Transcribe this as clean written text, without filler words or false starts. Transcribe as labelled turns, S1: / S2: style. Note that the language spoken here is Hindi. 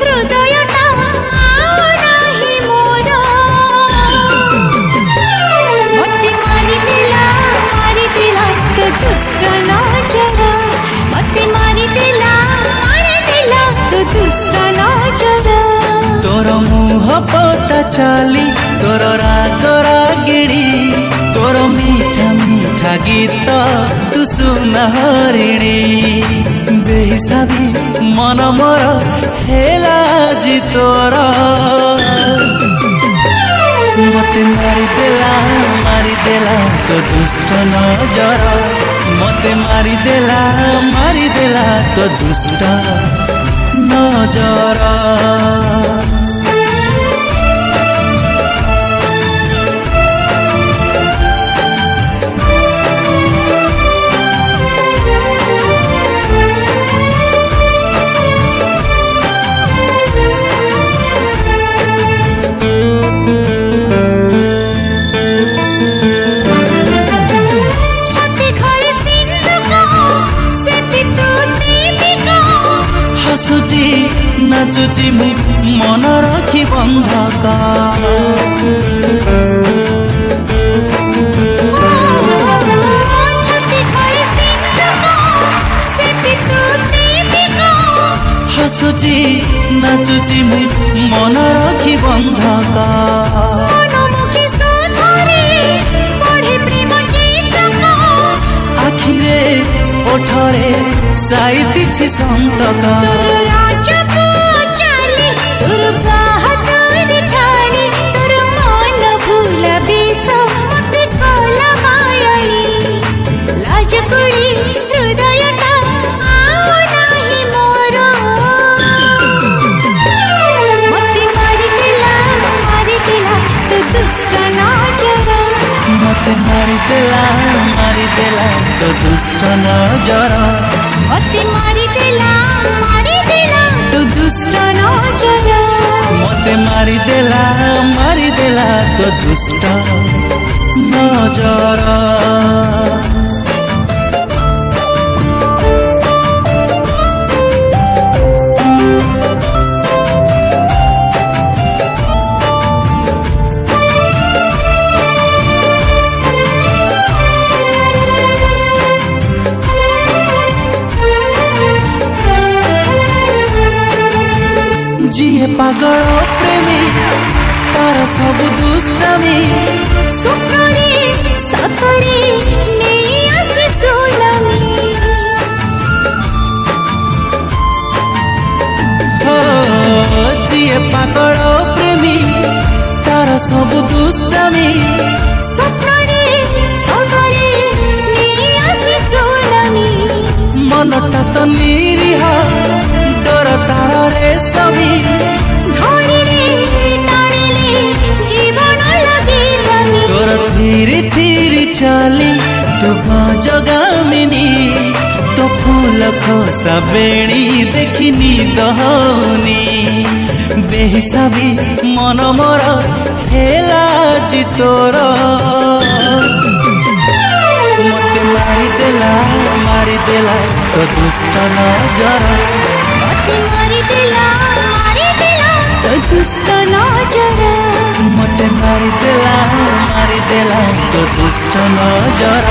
S1: हृदयटा आओ नाही मोर मते मारिदेला तो दुष्ट नजर मते मारिदेला तो दुष्ट नजर
S2: तोर मुह पता चाली तोर राग रागिणी तोर मीठा मीठा गीत तू सुना हरिणी बेहिसाबी मन मोर हेला जी तोर मते मारिदेला तो दुष्ट नजर मते मारिदेला तो दुष्ट नजर हसुची नाचुची मु मन रखी बंधक हसुची नाचुची मु मन रखी बंधक आखिरे ओठरे साइतिछि संतक मते मारिदेला तो दुष्ट नजर
S1: मते मारिदेला तो दुष्ट नजर
S2: मते मारिदेला तो दुष्ट नजर जिए पागल प्रेमी तार सब दुष्टामी
S1: सुखरे सतरे नहीं आसी सोलमी
S2: हो जिए पागल प्रेमी तार सब दुष्टामी
S1: सुखरे सतरे नहीं आसी सोलमी
S2: मनटा तो निरीह तोर तार रे सभी
S1: जीवन लगे
S2: तोर धीरे धीरे चाली तू जगामिनी तो फूल खोसा बेणी देखिनी दहनी बेहिसाबी मन मोर हेला जी तोर मते मारिदेला तो दुष्ट नजर
S1: मारिदेला तो दुष्ट नजर
S2: मते मारिदेला तो दुष्ट नजर।